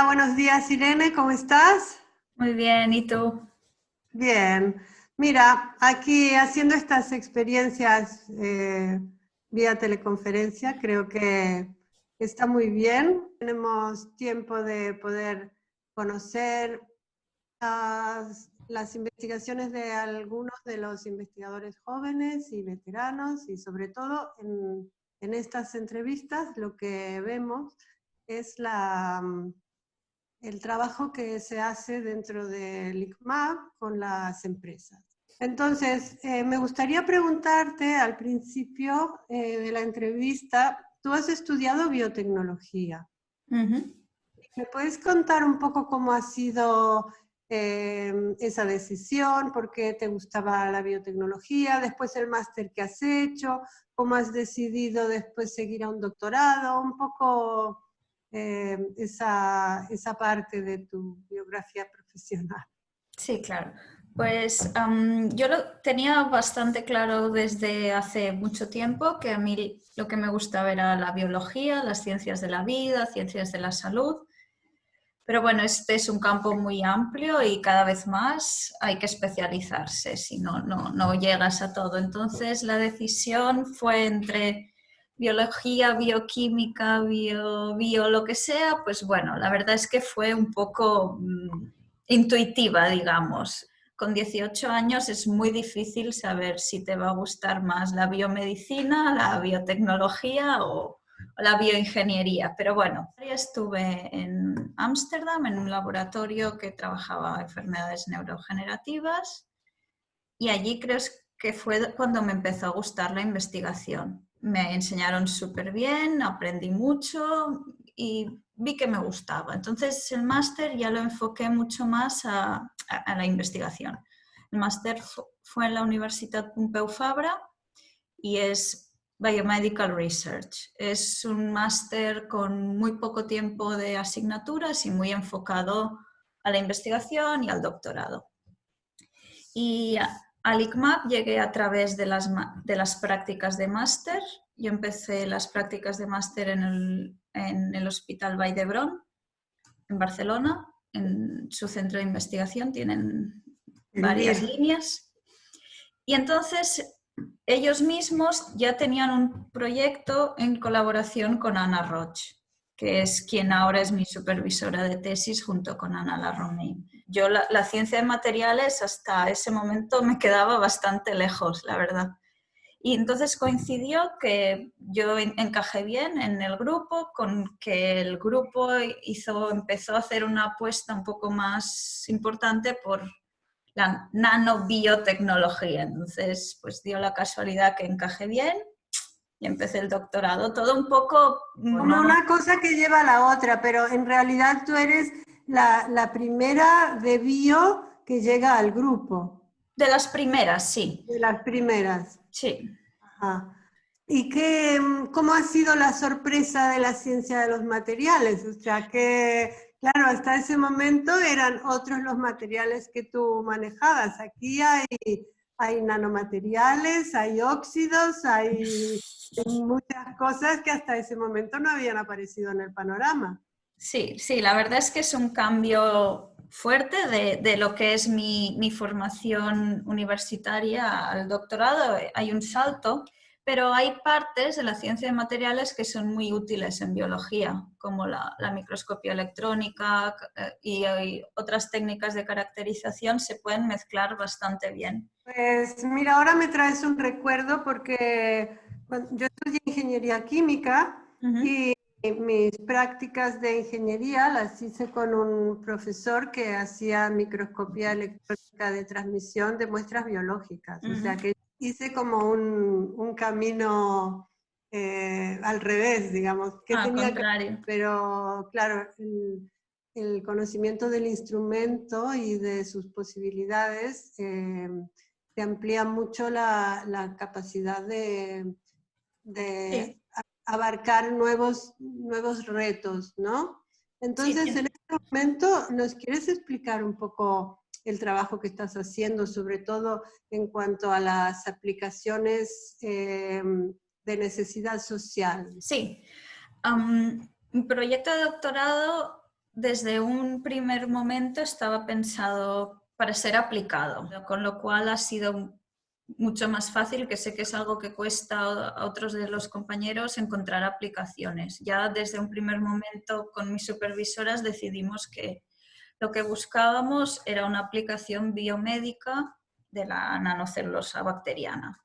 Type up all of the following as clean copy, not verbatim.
Hola, buenos días Irene, ¿cómo estás? Muy bien, ¿y tú? Bien. Mira, aquí haciendo estas experiencias vía teleconferencia, creo que está muy bien. Tenemos tiempo de poder conocer las investigaciones de algunos de los investigadores jóvenes y veteranos y sobre todo en estas entrevistas lo que vemos es el trabajo que se hace dentro del ICMAP con las empresas. Entonces, me gustaría preguntarte al principio de la entrevista, tú has estudiado biotecnología. Ujú. ¿Me puedes contar un poco cómo ha sido esa decisión? ¿Por qué te gustaba la biotecnología? Después el máster que has hecho, ¿cómo has decidido después seguir a un doctorado? Un poco esa parte de tu biografía profesional. Sí, claro. Pues yo lo tenía bastante claro desde hace mucho tiempo que a mí lo que me gustaba era la biología, las ciencias de la vida, ciencias de la salud. Pero bueno, este es un campo muy amplio y cada vez más hay que especializarse, si no, no llegas a todo. Entonces la decisión fue entre biología, bioquímica, lo que sea, pues bueno, la verdad es que fue un poco intuitiva, digamos. Con 18 años es muy difícil saber si te va a gustar más la biomedicina, la biotecnología o la bioingeniería, pero bueno, estuve en Ámsterdam en un laboratorio que trabajaba enfermedades neurodegenerativas y allí creo que fue cuando me empezó a gustar la investigación. Me enseñaron súper bien, aprendí mucho y vi que me gustaba. Entonces el máster ya lo enfoqué mucho más a la investigación. El máster fue en la Universitat Pompeu Fabra y es Biomedical Research. Es un máster con muy poco tiempo de asignaturas y muy enfocado a la investigación y al doctorado. Y al ICMAP llegué a través de las prácticas de máster. Yo empecé las prácticas de máster en el Hospital Vall d'Hebron, en Barcelona, en su centro de investigación. Tienen El varias VIR. líneas. Y entonces ellos mismos ya tenían un proyecto en colaboración con Ana Roche, que es quien ahora es mi supervisora de tesis junto con Ana Larromain. Yo la ciencia de materiales hasta ese momento me quedaba bastante lejos, la verdad. Y entonces coincidió que yo encajé bien en el grupo, con que el grupo empezó a hacer una apuesta un poco más importante por la nanobiotecnología. Entonces, pues dio la casualidad que encajé bien y empecé el doctorado. Todo un poco... Como una cosa que lleva a la otra, pero en realidad tú eres la primera de bio que llega al grupo, De las primeras, sí. de las primeras. Sí. Ajá. ¿Y cómo ha sido la sorpresa de la ciencia de los materiales? O sea, que, claro, hasta ese momento eran otros los materiales que tú manejabas. Aquí hay nanomateriales, hay óxidos, hay muchas cosas que hasta ese momento no habían aparecido en el panorama. Sí, sí, la verdad es que es un cambio fuerte de lo que es mi formación universitaria al doctorado. Hay un salto, pero hay partes de la ciencia de materiales que son muy útiles en biología, como la microscopía electrónica y hay otras técnicas de caracterización se pueden mezclar bastante bien. Pues mira, ahora me traes un recuerdo porque yo estudié ingeniería química Ujú. y mis prácticas de ingeniería las hice con un profesor que hacía microscopía electrónica de transmisión de muestras biológicas. O sea Ujú. que hice como un camino al revés, digamos, que Al tenía que contrario. pero claro, el conocimiento del instrumento y de sus posibilidades te amplía mucho la capacidad de Sí, abarcar nuevos retos, ¿no? sí, Entonces, en este momento, ¿nos quieres explicar un poco el trabajo que estás haciendo, sobre todo en cuanto a las aplicaciones de necesidad social? sí. Mi proyecto de doctorado desde un primer momento estaba pensado para ser aplicado, con lo cual ha sido mucho más fácil, que sé que es algo que cuesta a otros de los compañeros encontrar aplicaciones. Ya desde un primer momento con mis supervisoras decidimos que lo que buscábamos era una aplicación biomédica de la nanocelulosa bacteriana.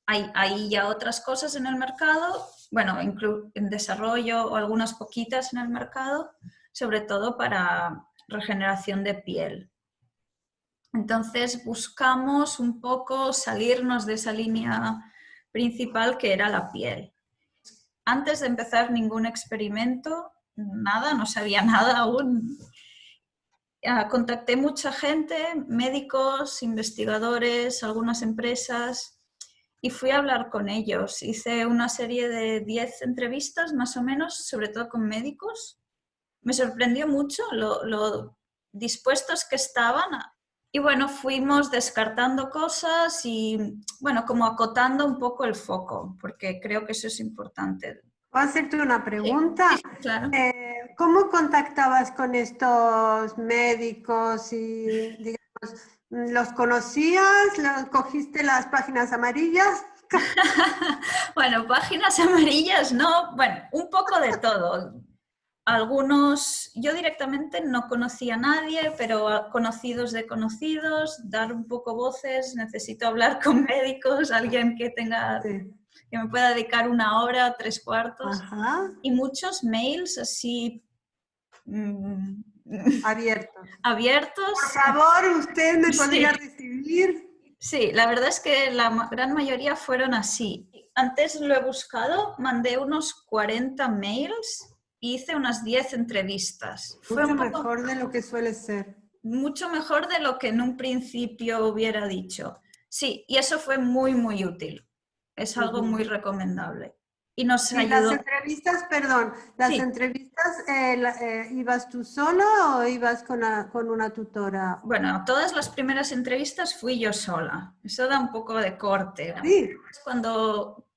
Hay ya otras cosas en el mercado, bueno, en desarrollo o algunas poquitas en el mercado, sobre todo para regeneración de piel. Entonces buscamos un poco salirnos de esa línea principal que era la piel. Antes de empezar ningún experimento, nada, no sabía nada aún. Contacté mucha gente, médicos, investigadores, algunas empresas, y fui a hablar con ellos. Hice una serie de 10 entrevistas más o menos, sobre todo con médicos. Me sorprendió mucho lo dispuestos que estaban. Y bueno, fuimos descartando cosas y bueno, como acotando un poco el foco, porque creo que eso es importante. ¿Puedo hacerte una pregunta? Sí, claro. ¿Cómo contactabas con estos médicos y, digamos, los conocías? ¿Cogiste las páginas amarillas? Bueno, páginas amarillas, no, bueno, un poco de todo. Algunos, yo directamente no conocía a nadie, pero conocidos de conocidos, dar un poco voces, necesito hablar con médicos, alguien que tenga, Sí. que me pueda dedicar 1 hora, 3/4, Ajá. y muchos mails así Abiertos. Por abiertos. favor, ¿usted me Sí, podría recibir? sí, la verdad es que la gran mayoría fueron así. Antes lo he buscado, mandé unos 40 mails, hice unas 10 entrevistas. Fue Mucho un poco mejor de lo que suele ser. mucho mejor de lo que en un principio hubiera dicho. Sí, y eso fue muy, muy útil. Es algo muy Ujú. recomendable. Y nos Y las ayudó. entrevistas, perdón, las Sí, entrevistas, ¿ibas tú sola o ibas con una tutora? bueno, todas las primeras entrevistas fui yo sola. Eso da un poco de corte. Sí. Cuando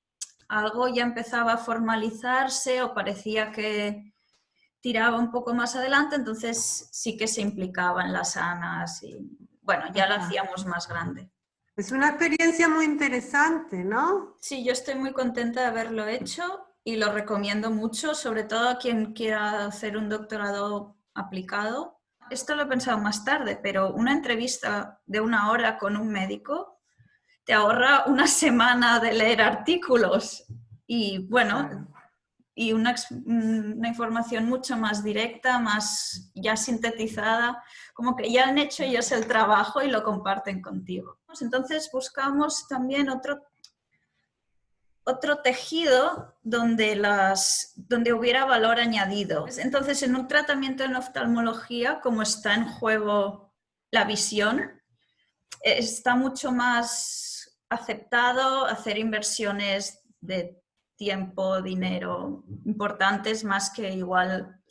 algo ya empezaba a formalizarse o parecía que tiraba un poco más adelante, entonces sí que se implicaban las ANAs y bueno, ya lo Ajá. hacíamos más grande. Es una experiencia muy interesante, ¿no? Sí, yo estoy muy contenta de haberlo hecho y lo recomiendo mucho, sobre todo a quien quiera hacer un doctorado aplicado. Esto lo he pensado más tarde, pero una entrevista de 1 hora con un médico te ahorra una semana de leer artículos y bueno, Claro. y una información mucho más directa, más ya sintetizada, como que ya han hecho ellos el trabajo y lo comparten contigo. Entonces buscamos también otro tejido donde hubiera valor añadido. Entonces, en un tratamiento en oftalmología, como está en juego la visión, está mucho más aceptado hacer inversiones de tiempo, dinero importantes, más que igual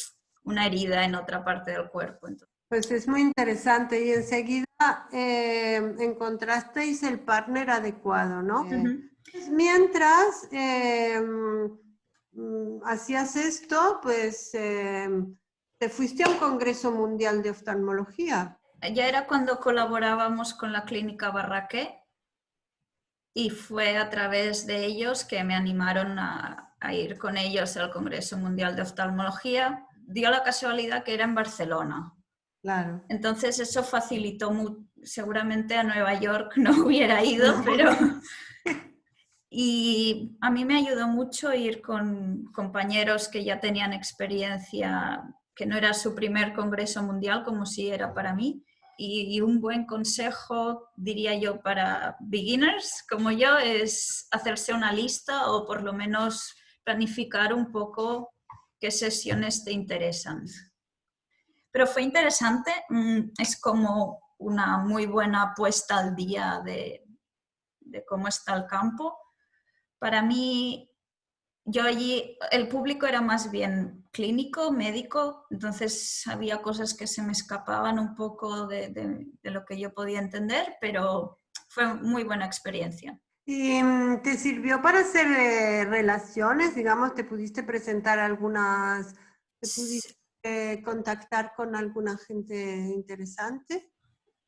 una herida en otra parte del cuerpo. Pues es muy interesante y enseguida encontrasteis el partner adecuado, ¿no? Uh-huh. Pues mientras hacías esto, pues te fuiste a un Congreso Mundial de Oftalmología. Ya era cuando colaborábamos con la Clínica Barraqué y fue a través de ellos que me animaron a ir con ellos al Congreso Mundial de Oftalmología. Dio la casualidad que era en Barcelona. Claro. Entonces eso facilitó seguramente a Nueva York no hubiera ido, pero y a mí me ayudó mucho ir con compañeros que ya tenían experiencia, que no era su primer congreso mundial como sí era para mí. Y un buen consejo, diría yo, para beginners como yo es hacerse una lista o por lo menos planificar un poco qué sesiones te interesan. Pero fue interesante, es como una muy buena puesta al día de cómo está el campo. Para mí, yo allí, el público era más bien clínico, médico, entonces había cosas que se me escapaban un poco de lo que yo podía entender, pero fue muy buena experiencia. ¿Y te sirvió para hacer relaciones? Digamos, ¿te pudiste presentar algunas? contactar con alguna gente interesante?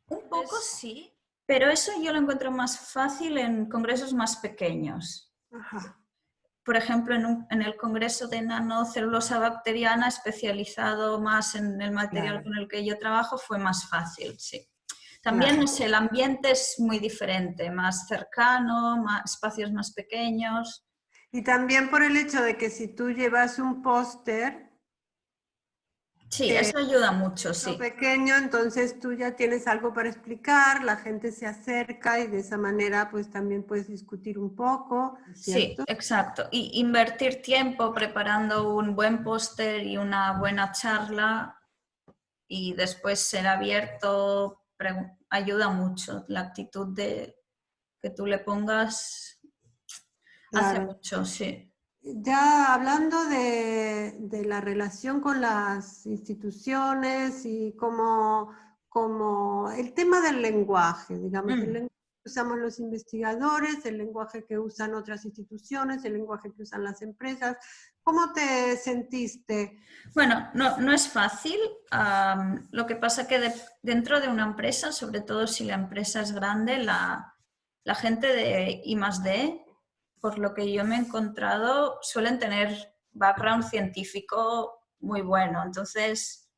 Un poco sí, pero eso yo lo encuentro más fácil en congresos más pequeños. Ajá. Por ejemplo, en el congreso de nanocelulosa bacteriana especializado más en el material Claro, con el que yo trabajo fue más fácil, sí. También claro. no sé, el ambiente es muy diferente, más cercano, espacios más pequeños. Y también por el hecho de que si tú llevas un póster Sí, eso ayuda mucho, sí. pequeño, entonces tú ya tienes algo para explicar, la gente se acerca y de esa manera pues también puedes discutir un poco, Sí, ¿cierto? exacto. Y invertir tiempo preparando un buen póster y una buena charla y después ser abierto ayuda mucho. La actitud de que tú le pongas hace Claro. mucho, sí. Ya hablando de la relación con las instituciones y como el tema del lenguaje, digamos, el Mm. lenguaje que usamos los investigadores, el lenguaje que usan otras instituciones, el lenguaje que usan las empresas, ¿cómo te sentiste? Bueno, no es fácil. Lo que pasa que dentro de una empresa, sobre todo si la empresa es grande, la gente de I+D, por lo que yo me he encontrado, suelen tener background científico muy bueno. Entonces,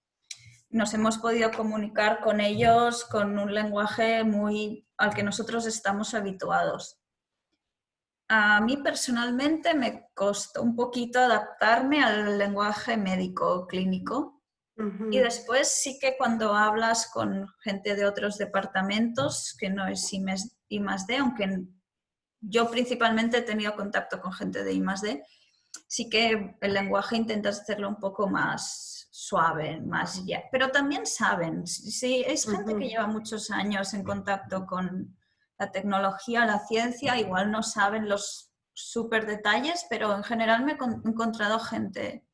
nos hemos podido comunicar con ellos con un lenguaje muy al que nosotros estamos habituados. A mí personalmente me costó un poquito adaptarme al lenguaje médico clínico y Ujú. después sí que cuando hablas con gente de otros departamentos, que no es I+D, aunque yo principalmente he tenido contacto con gente de I+D, sí que el lenguaje intentas hacerlo un poco más suave, más ya. Pero también saben, si es gente que Ujú. lleva muchos años en contacto con la tecnología, la ciencia, igual no saben los súper detalles, pero en general me he encontrado gente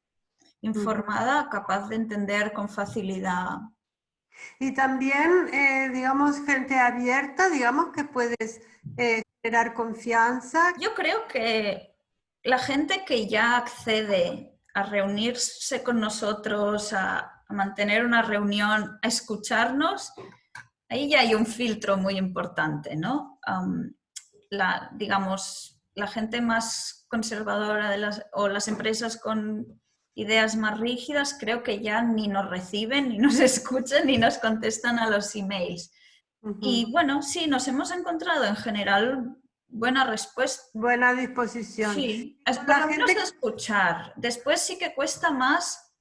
Ujú. informada, capaz de entender con facilidad. Y también, digamos, gente abierta, digamos que puedes generar confianza. Yo creo que la gente que ya accede a reunirse con nosotros, a mantener una reunión, a escucharnos, ahí ya hay un filtro muy importante, ¿no? Digamos, la gente más conservadora o las empresas con ideas más rígidas creo que ya ni nos reciben, ni nos escuchan, ni nos contestan a los emails. Ujú. Y bueno, sí, nos hemos encontrado en general buena respuesta. Buena disposición. Sí, es por La lo menos de gente, escuchar. Después sí que cuesta más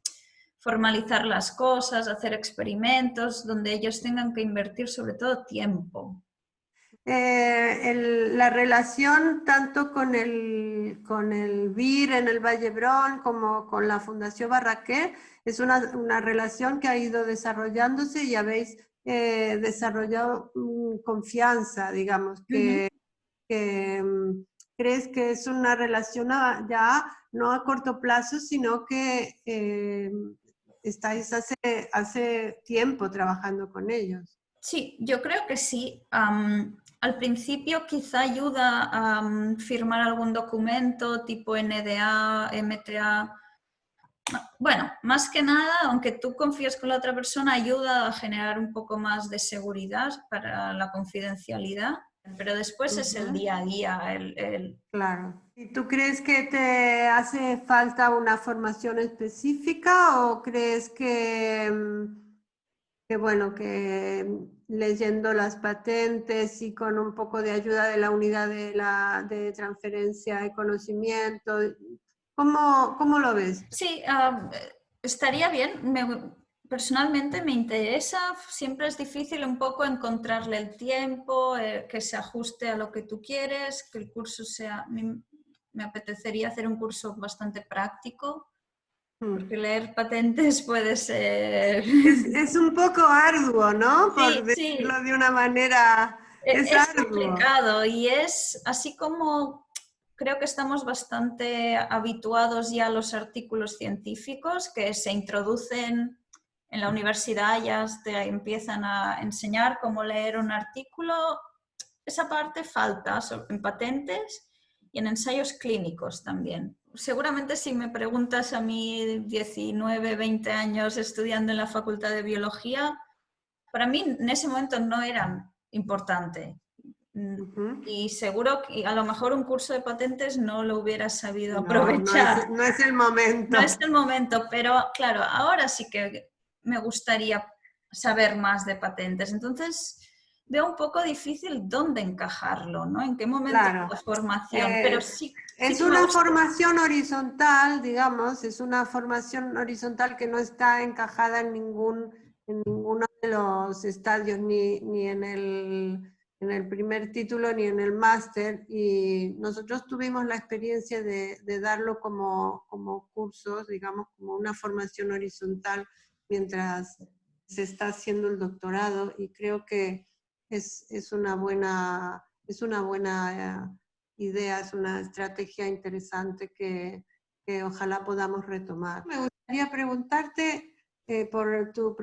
formalizar las cosas, hacer experimentos donde ellos tengan que invertir sobre todo tiempo. la relación tanto con el VIR en el Valle Brón como con la Fundación Barraquer es una relación que ha ido desarrollándose y habéis desarrollado confianza, digamos, Ujú. que crees que es una relación ya no a corto plazo, sino que estáis hace tiempo trabajando con ellos. Sí, yo creo que sí. Al principio quizá ayuda a firmar algún documento tipo NDA, MTA. Bueno, más que nada, aunque tú confíes con la otra persona, ayuda a generar un poco más de seguridad para la confidencialidad, pero después es el Ujú. día a día. Claro. ¿Y tú crees que te hace falta una formación específica o crees que bueno, que leyendo las patentes y con un poco de ayuda de la unidad de transferencia de conocimiento, cómo lo ves? Sí, estaría bien. Personalmente me interesa. Siempre es difícil un poco encontrarle el tiempo, que se ajuste a lo que tú quieres, que el curso sea... Me apetecería hacer un curso bastante práctico, porque Mm. leer patentes puede ser... Es un poco arduo, ¿no? Sí, Por sí, decirlo de una manera, es es arduo. complicado y es así como creo que estamos bastante habituados ya a los artículos científicos que se introducen en la universidad, ya te empiezan a enseñar cómo leer un artículo. Esa parte falta en patentes y en ensayos clínicos también. seguramente si me preguntas a mí 19, 20 años estudiando en la Facultad de Biología, para mí en ese momento no eran importantes. Y seguro que a lo mejor un curso de patentes no lo hubiera sabido aprovechar. No es el momento. No es el momento, pero claro, ahora sí que me gustaría saber más de patentes. Entonces, veo un poco difícil dónde encajarlo, ¿no? En qué momento de la formación, pero sí es que me una gusta. formación horizontal, digamos, es una formación horizontal que no está encajada en ninguno de los estadios, ni en el primer título ni en el máster, y nosotros tuvimos la experiencia de darlo como cursos, digamos, como una formación horizontal mientras se está haciendo el doctorado, y creo que es una buena idea, es una estrategia interesante que ojalá podamos retomar. Me gustaría preguntarte por tu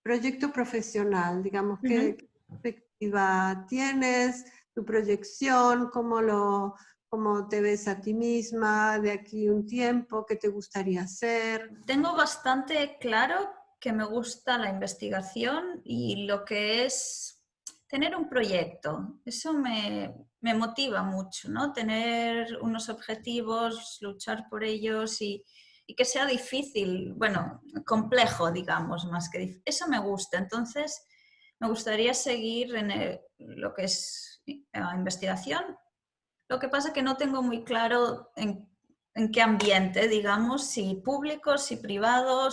proyecto profesional, digamos, ¿qué perspectiva tienes, tu proyección, cómo te ves a ti misma de aquí un tiempo, qué te gustaría hacer? Tengo bastante claro que me gusta la investigación y lo que es tener un proyecto. Eso me motiva mucho, ¿no? Tener unos objetivos, luchar por ellos y que sea difícil, bueno, complejo, digamos, más que difícil. Eso me gusta. Entonces, me gustaría seguir en lo que es investigación. Lo que pasa es que no tengo muy claro en qué ambiente, digamos, si público, si privado,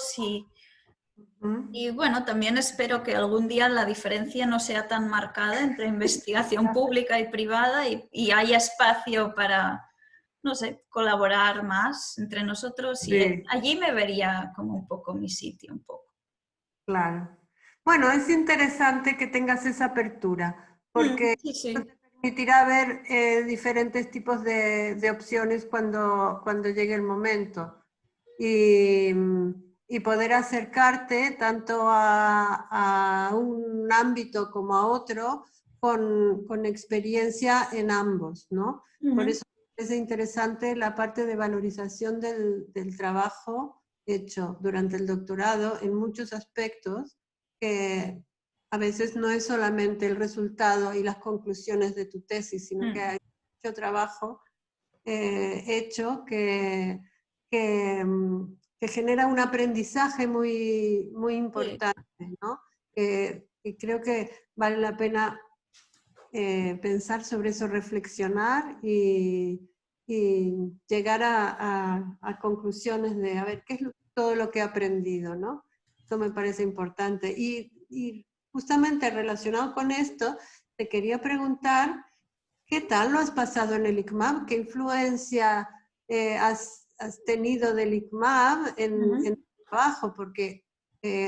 y bueno, también espero que algún día la diferencia no sea tan marcada entre investigación pública y privada y haya espacio para, no sé, colaborar más entre nosotros y Sí, allí me vería como un poco mi sitio, un poco. claro. Bueno, es interesante que tengas esa apertura, porque Sí, eso sí. te permitirá ver diferentes tipos de opciones cuando llegue el momento. Y, y poder acercarte tanto a un ámbito como a otro con experiencia en ambos, ¿no? Por eso me parece interesante la parte de valorización del trabajo hecho durante el doctorado en muchos aspectos, que a veces no es solamente el resultado y las conclusiones de tu tesis, sino que hay mucho trabajo hecho que, que genera un aprendizaje muy Sí. importante, ¿no? Que creo que vale la pena pensar sobre eso, reflexionar y llegar a conclusiones de, a ver, ¿qué es todo lo que he aprendido, ¿no? Eso me parece importante. Y justamente relacionado con esto, te quería preguntar, ¿qué tal lo has pasado en el ICMAB? ¿Qué influencia has tenido del ICMAB en tu trabajo? Porque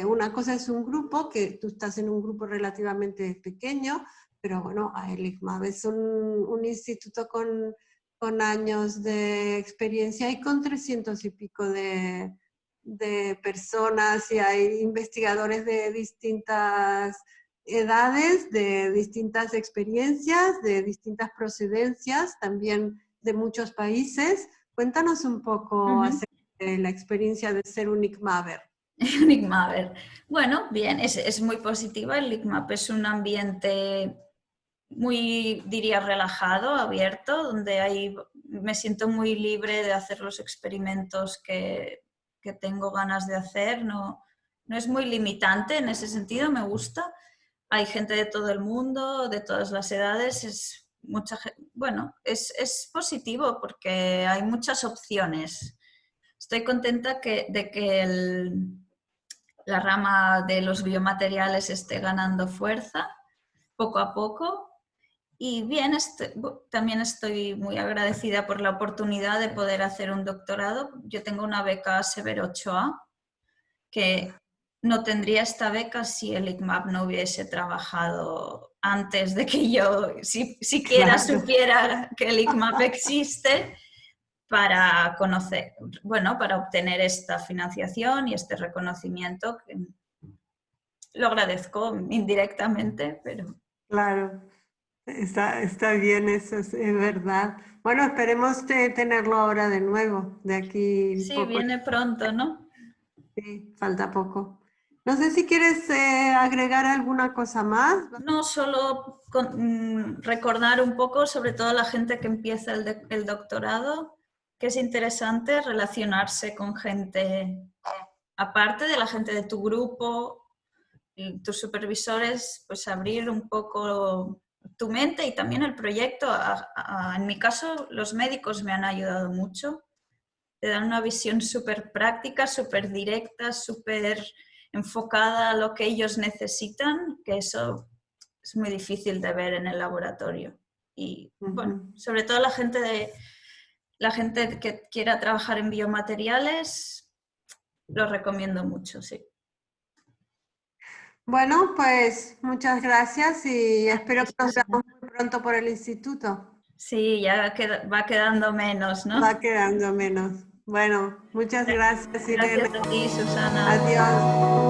una cosa es un grupo, que tú estás en un grupo relativamente pequeño, pero bueno, el ICMAB es un instituto con años de experiencia y con 300 y pico de personas, y hay investigadores de distintas edades, de distintas experiencias, de distintas procedencias, también de muchos países. Cuéntanos un poco acerca de la experiencia de ser un ICMABer. Ligmaber. Bueno, bien, es muy positiva. El Ligmap es un ambiente muy, diría, relajado, abierto, donde me siento muy libre de hacer los experimentos que tengo ganas de hacer. No, no es muy limitante en ese sentido, me gusta. Hay gente de todo el mundo, de todas las edades. Bueno, es positivo porque hay muchas opciones. Estoy contenta de que la rama de los biomateriales esté ganando fuerza poco a poco. Y bien, también estoy muy agradecida por la oportunidad de poder hacer un doctorado. Yo tengo una beca Severo Ochoa, que no tendría esta beca si el ICMAP no hubiese trabajado antes de que yo siquiera Claro. supiera que el ICMAP existe, para conocer, bueno, para obtener esta financiación y este reconocimiento, que lo agradezco indirectamente, pero... Claro. Está bien, eso es verdad. Bueno, esperemos tenerlo ahora de nuevo, de aquí Sí, poco. viene pronto, ¿no? Sí, falta poco. No sé si quieres agregar alguna cosa más. No, solo recordar un poco, sobre todo a la gente que empieza el doctorado, que es interesante relacionarse con gente, aparte de la gente de tu grupo, y tus supervisores, pues abrir un poco tu mente y también el proyecto. En mi caso, los médicos me han ayudado mucho. Te dan una visión súper práctica, súper directa, súper enfocada a lo que ellos necesitan, que eso es muy difícil de ver en el laboratorio. Y bueno, Ujú. sobre todo la gente que quiera trabajar en biomateriales, lo recomiendo mucho, sí. Bueno, pues muchas gracias y espero que nos Susana. veamos muy pronto por el instituto. Sí, ya va quedando menos, Va ¿no? quedando menos. Bueno, muchas gracias, Irene. Gracias a ti, Susana. Adiós.